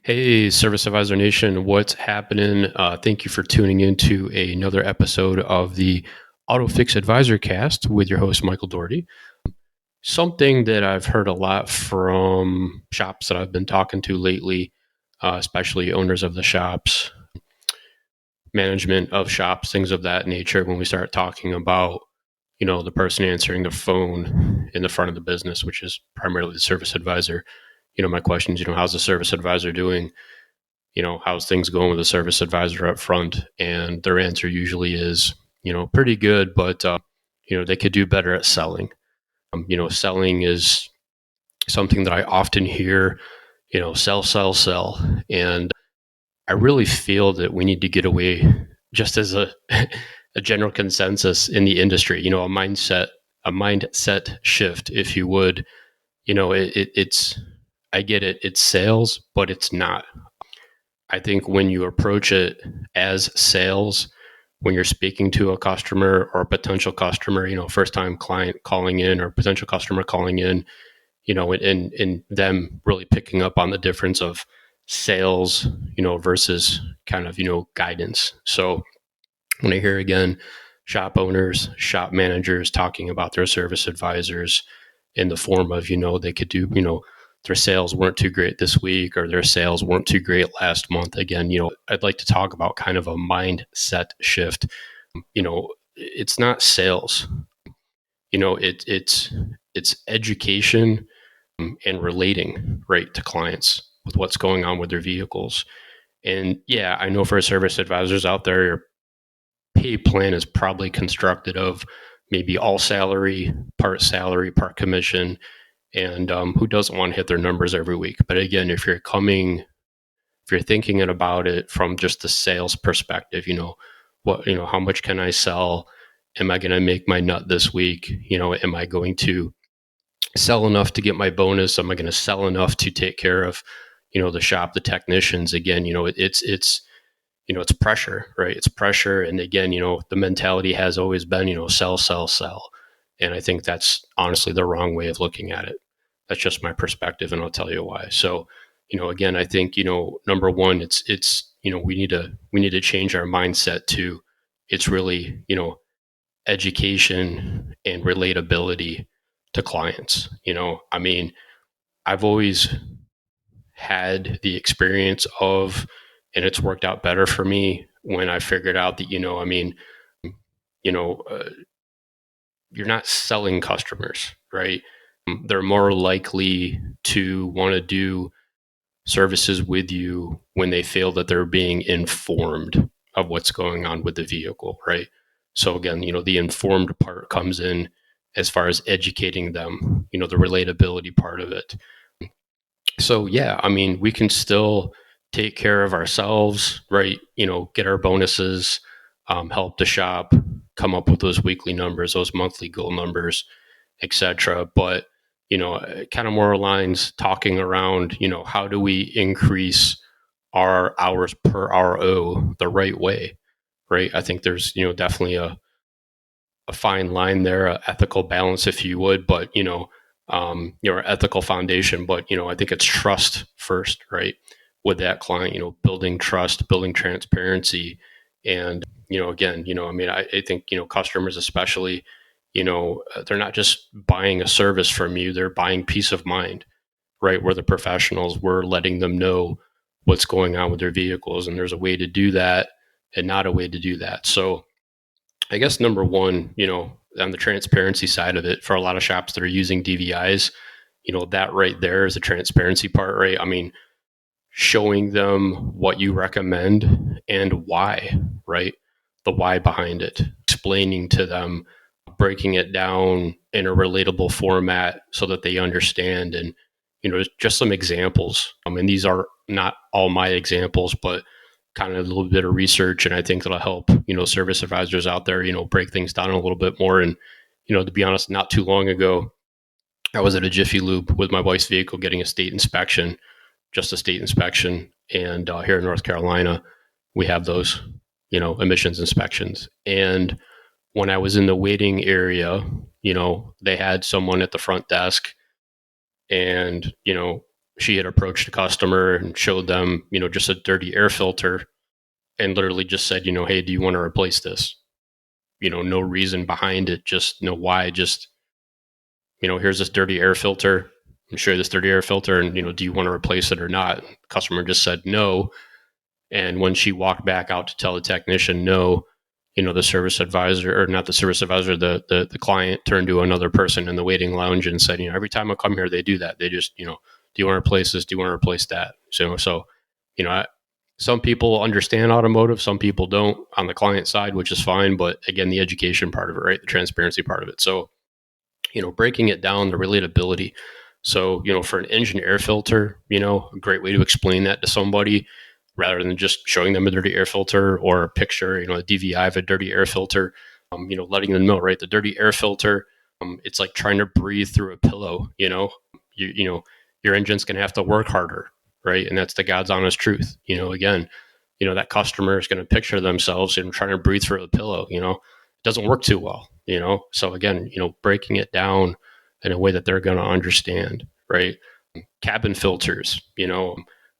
Hey, Service Advisor Nation, what's happening? Thank you for tuning into another episode of the AutoFix-Advisor Cast with your host, Michael Doherty. Something that I've heard a lot from shops that I've been talking to lately, especially owners of the shops, management of shops, things of that nature, when we start talking about, the person answering the phone in the front of the business, which is primarily the service advisor. My question is, how's the service advisor doing? How's things going with the service advisor up front? And their answer usually is, pretty good, but, they could do better at selling. Selling is something that I often hear, sell, sell, sell. And I really feel that we need to get away just as a, a general consensus in the industry, a mindset shift, if you would. It's, I get it. It's sales, but it's not. I think when you approach it as sales, when you're speaking to a customer or a potential customer, first time client calling in or potential customer calling in, and them really picking up on the difference of sales, versus kind of, guidance. So when I hear again, shop owners, shop managers talking about their service advisors in the form of, they could do, their sales weren't too great this week or their sales weren't too great last month. Again, I'd like to talk about kind of a mindset shift. It's not sales. It's education and relating right to clients with what's going on with their vehicles. And yeah, I know for service advisors out there, your pay plan is probably constructed of maybe all salary, part commission, and who doesn't want to hit their numbers every week? But again, if you're thinking about it from just the sales perspective, how much can I sell? Am I going to make my nut this week? Am I going to sell enough to get my bonus? Am I going to sell enough to take care of, the shop, the technicians? Again, it's pressure, right? It's pressure. And again, the mentality has always been, sell, sell, sell. And I think that's honestly the wrong way of looking at it. That's just my perspective, and I'll tell you why. So, again, I think, number one, it's, we need to change our mindset to, it's really, education and relatability to clients. I've always had the experience of, and it's worked out better for me when I figured out that, you know, uh, you're not selling customers, right? They're more likely to want to do services with you when they feel that they're being informed of what's going on with the vehicle, right? So again, the informed part comes in as far as educating them, the relatability part of it. So yeah, we can still take care of ourselves, right? Get our bonuses, help the shop come up with those weekly numbers, those monthly goal numbers, etc. But kind of more aligns talking around, how do we increase our hours per RO the right way, right? I think there's definitely a fine line there, a ethical balance, if you would, but your ethical foundation. But I think it's trust first, right? With that client, building trust, building transparency, and again, I think customers especially, they're not just buying a service from you; they're buying peace of mind, right? We're the professionals. We're letting them know what's going on with their vehicles, and there's a way to do that, and not a way to do that. So I guess number one, on the transparency side of it, for a lot of shops that are using DVIs, that right there is the transparency part, right? Showing them what you recommend and why, right? The why behind it, explaining to them, breaking it down in a relatable format so that they understand. And, just some examples. These are not all my examples, but kind of a little bit of research, and I think that'll help service advisors out there break things down a little bit more. And to be honest, not too long ago I was at a Jiffy Lube with my wife's vehicle getting a state inspection, just a state inspection. And here in North Carolina we have those emissions inspections. And when I was in the waiting area, they had someone at the front desk, and she had approached a customer and showed them, just a dirty air filter and literally just said, hey, do you want to replace this? No reason behind it, just why, just, here's this dirty air filter. I'm sure this dirty air filter, and, do you want to replace it or not? The customer just said no. And when she walked back out to tell the technician no, the service advisor, or not the service advisor, the client turned to another person in the waiting lounge and said, every time I come here, they do that. They just, do you want to replace this? Do you want to replace that? So, some people understand automotive, some people don't on the client side, which is fine. But again, the education part of it, right? The transparency part of it. So, breaking it down, the relatability. So, for an engine air filter, a great way to explain that to somebody rather than just showing them a dirty air filter or a picture, a DVI of a dirty air filter, letting them know, right? The dirty air filter, it's like trying to breathe through a pillow, your engine's going to have to work harder, right? And that's the God's honest truth. Again, that customer is going to picture themselves and trying to breathe through a pillow, it doesn't work too well, So again, breaking it down in a way that they're going to understand, right? Cabin filters,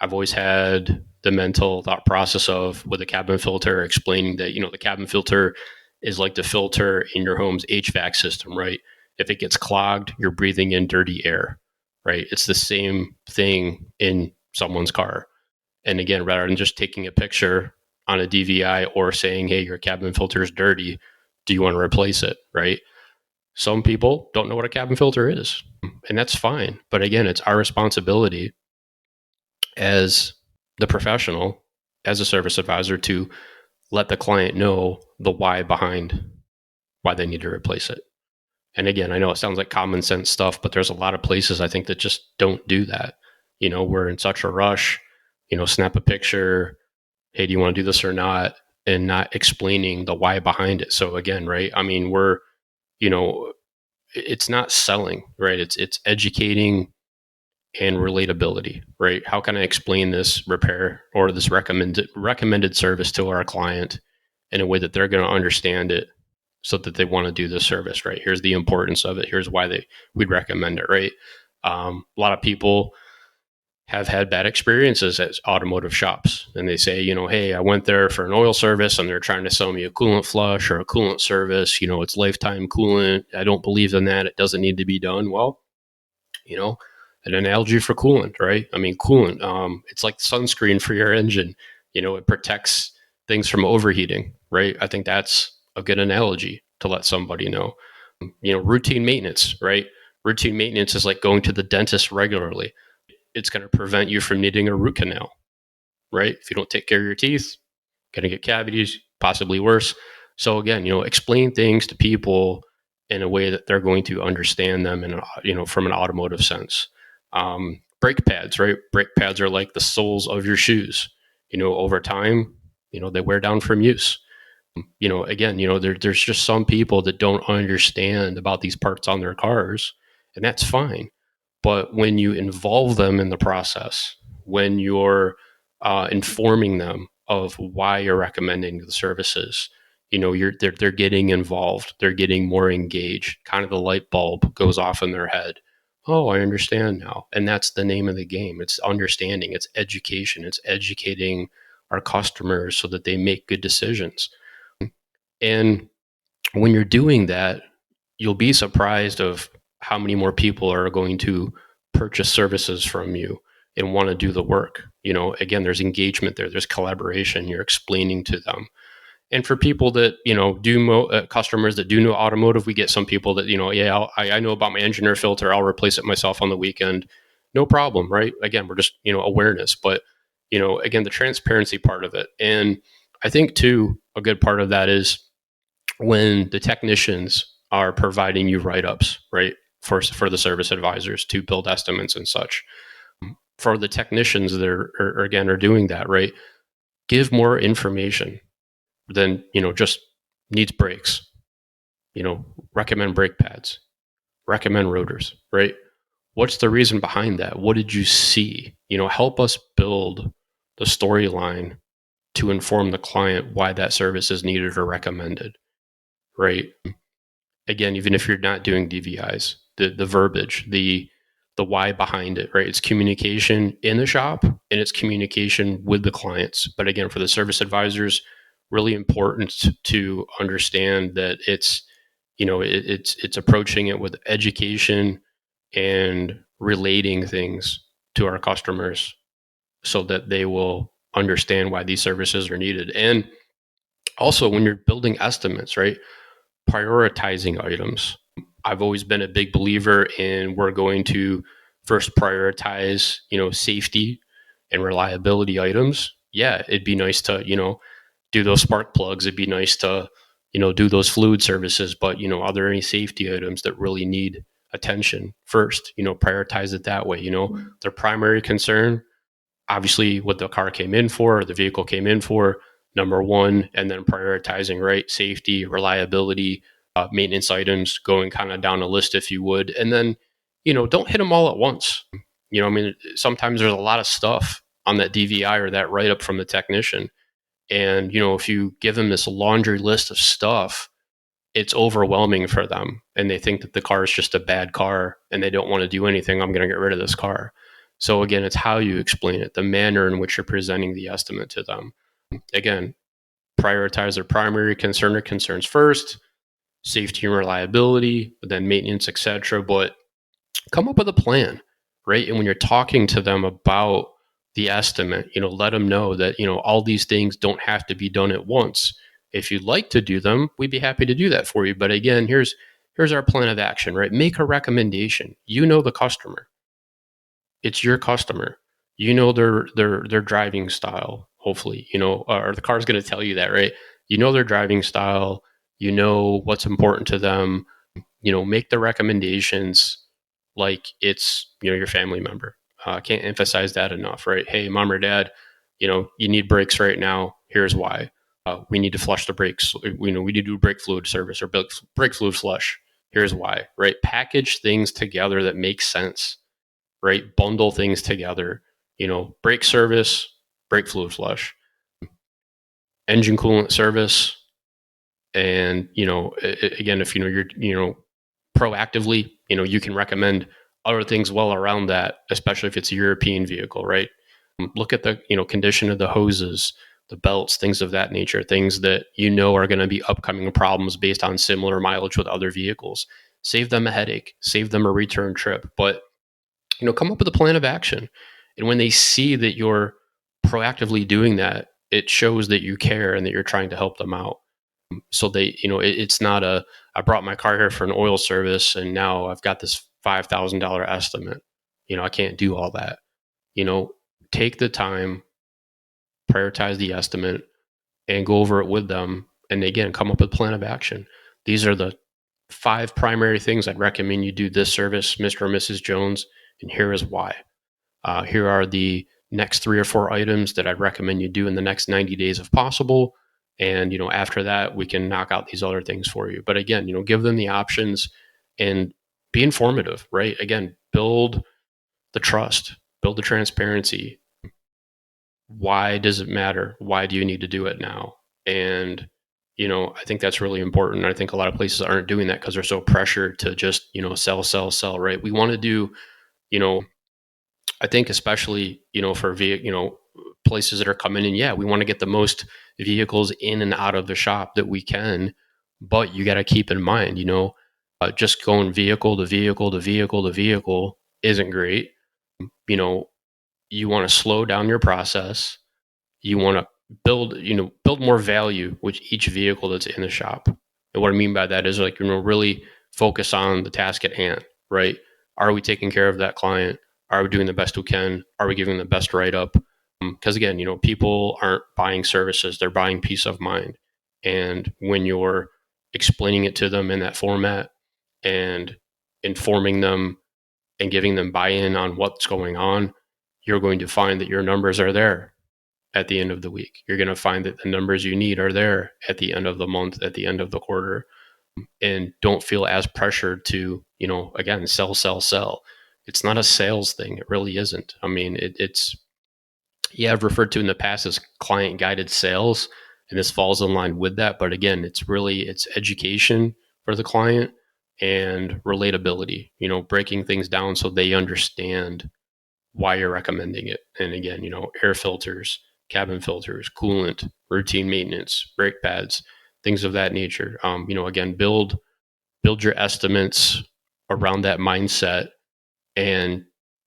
I've always had the mental thought process of with a cabin filter explaining that, the cabin filter is like the filter in your home's HVAC system, right? If it gets clogged, you're breathing in dirty air, right? It's the same thing in someone's car. And again, rather than just taking a picture on a DVI or saying, hey, your cabin filter is dirty, do you want to replace it, right? Some people don't know what a cabin filter is, and that's fine. But again, it's our responsibility as the professional, as a service advisor, to let the client know the why behind why they need to replace it. And again, I know it sounds like common sense stuff, but there's a lot of places I think that just don't do that. We're in such a rush, snap a picture, hey, do you want to do this or not? And not explaining the why behind it. So again, right? I mean, it's not selling, right? It's educating and relatability, right? How can I explain this repair or this recommended service to our client in a way that they're going to understand it so that they want to do the service, right? Here's the importance of it. Here's why we'd recommend it, right? A lot of people have had bad experiences at automotive shops, and they say, hey, I went there for an oil service and they're trying to sell me a coolant flush or a coolant service. It's lifetime coolant. I don't believe in that. It doesn't need to be done. Well, an analogy for coolant, right? I mean, coolant, it's like sunscreen for your engine. It protects things from overheating, right? I think that's a good analogy to let somebody know. Routine maintenance, right? Routine maintenance is like going to the dentist regularly. It's going to prevent you from needing a root canal, right? If you don't take care of your teeth, going to get cavities, possibly worse. So again, explain things to people in a way that they're going to understand them in from an automotive sense. Brake pads, right? Brake pads are like the soles of your shoes. Over time, they wear down from use. Again, there's just some people that don't understand about these parts on their cars, and that's fine. But when you involve them in the process, when you're informing them of why you're recommending the services, they're getting involved, they're getting more engaged. Kind of the light bulb goes off in their head. Oh, I understand now. And that's the name of the game. It's understanding, it's education, it's educating our customers so that they make good decisions. And when you're doing that, you'll be surprised of how many more people are going to purchase services from you and want to do the work. Again, there's engagement there's collaboration. You're explaining to them. And for people that, customers that do know automotive, we get some people that, I know about my engine air filter. I'll replace it myself on the weekend. No problem, right? Again, we're just, awareness. But, again, the transparency part of it. And I think, too, a good part of that is when the technicians are providing you write-ups, right, for the service advisors to build estimates and such. For the technicians that are doing that, right, give more information than, just needs brakes, recommend brake pads, recommend rotors, right? What's the reason behind that? What did you see? Help us build the storyline to inform the client why that service is needed or recommended, right? Again, even if you're not doing DVIs, the verbiage, the the why behind it, right? It's communication in the shop and it's communication with the clients. But again, for the service advisors, really important to understand that it's approaching it with education and relating things to our customers so that they will understand why these services are needed. And also when you're building estimates, right? Prioritizing items. I've always been a big believer in we're going to first prioritize, safety and reliability items. Yeah, it'd be nice to, do those spark plugs. It'd be nice to, do those fluid services. But, are there any safety items that really need attention first? Prioritize it that way. Their primary concern, obviously, what the car came in for, or the vehicle came in for, number one, and then prioritizing, right? Safety, reliability, maintenance items, going kind of down a list, if you would. And then, don't hit them all at once. Sometimes there's a lot of stuff on that DVI or that write up from the technician. And, if you give them this laundry list of stuff, it's overwhelming for them. And they think that the car is just a bad car and they don't want to do anything. I'm going to get rid of this car. So again, it's how you explain it, the manner in which you're presenting the estimate to them. Again, prioritize their primary concern or concerns first, safety and reliability, but then maintenance, etc. But come up with a plan, right? And when you're talking to them about the estimate, let them know that, all these things don't have to be done at once. If you'd like to do them, we'd be happy to do that for you. But again, here's our plan of action, right? Make a recommendation. The customer. It's your customer. Their driving style, hopefully, or the car's going to tell you that, right? Their driving style, what's important to them, make the recommendations like it's, your family member. I can't emphasize that enough, right? Hey, mom or dad, you need brakes right now. Here's why. We need to flush the brakes. We need to do brake fluid service or brake fluid flush. Here's why, right? Package things together that make sense, right? Bundle things together, brake service, brake fluid flush, engine coolant service. And, again, if, you're, proactively, you can recommend other things well around that, especially if it's a European vehicle, right? Look at the, condition of the hoses, the belts, things of that nature, things that, are going to be upcoming problems based on similar mileage with other vehicles. Save them a headache, save them a return trip, but, come up with a plan of action. And when they see that you're proactively doing that, it shows that you care and that you're trying to help them out. So they, it's not I brought my car here for an oil service and now I've got this $5,000 estimate. I can't do all that. Take the time, prioritize the estimate, and go over it with them. And again, come up with a plan of action. These are the 5 primary things I'd recommend you do this service, Mr. or Mrs. Jones, and here is why. Here are the next 3 or 4 items that I'd recommend you do in the next 90 days if possible. And, after that, we can knock out these other things for you. But again, give them the options and be informative, right? Again, build the trust, build the transparency. Why does it matter? Why do you need to do it now? And, I think that's really important. I think a lot of places aren't doing that because they're so pressured to just, sell, sell, sell, right? We want to do, I think especially, for places that are coming in, yeah, we want to get the most vehicles in and out of the shop that we can. But you got to keep in mind, just going vehicle to vehicle to vehicle to vehicle isn't great. You want to slow down your process. You want to build more value with each vehicle that's in the shop. And what I mean by that is like, really focus on the task at hand, right? Are we taking care of that client? Are we doing the best we can? Are we giving the best write up? Because again, people aren't buying services, they're buying peace of mind. And when you're explaining it to them in that format and informing them and giving them buy-in on what's going on, you're going to find that your numbers are there at the end of the week. You're going to find that the numbers you need are there at the end of the month, at the end of the quarter. And don't feel as pressured to, again, sell, sell, sell. It's not a sales thing. It really isn't. I mean, it's, yeah, I've referred to in the past as client guided sales, and this falls in line with that. But again, it's education for the client and relatability, breaking things down so they understand why you're recommending it. And again, air filters, cabin filters, coolant, routine maintenance, brake pads, things of that nature. Again, build your estimates around that mindset, and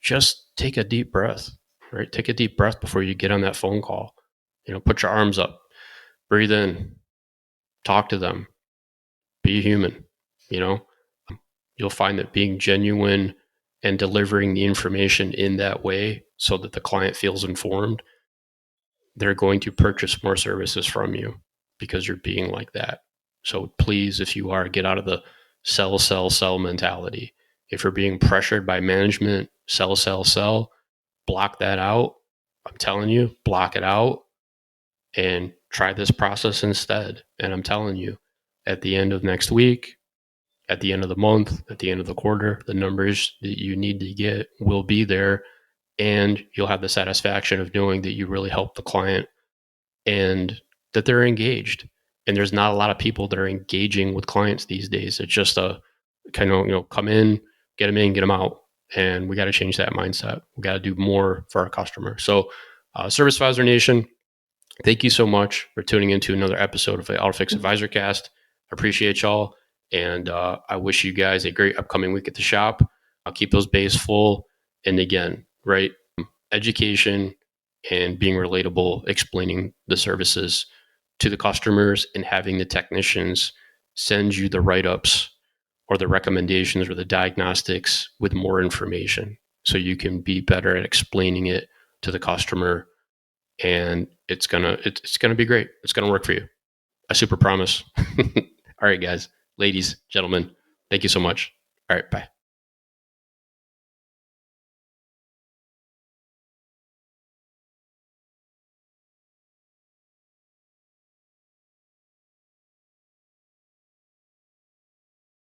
just take a deep breath, right? Take a deep breath before you get on that phone call. Put your arms up, breathe in, talk to them, be human. you know you'll find that being genuine and delivering the information in that way so that the client feels informed, they're going to purchase more services from you because you're being like that. So please, if you are, get out of the sell, sell, sell mentality. If you're being pressured by management, sell, sell, sell, block that out. I'm telling you, block it out and try this process instead. And I'm telling you, at the end of next week, at the end of the month, at the end of the quarter, the numbers that you need to get will be there. And you'll have the satisfaction of knowing that you really helped the client and that they're engaged. And there's not a lot of people that are engaging with clients these days. It's just a kind of, come in, get them in, get them out. And we got to change that mindset. We got to do more for our customer. So, Service Advisor Nation, thank you so much for tuning into another episode of the AutoFix Advisor Cast. I appreciate y'all. And I wish you guys a great upcoming week at the shop. I'll keep those bays full. And again, right, education and being relatable, explaining the services to the customers and having the technicians send you the write-ups or the recommendations or the diagnostics with more information so you can be better at explaining it to the customer, and it's gonna be great. It's gonna work for you. I super promise. All right, guys, ladies, gentlemen, thank you so much. All right, bye.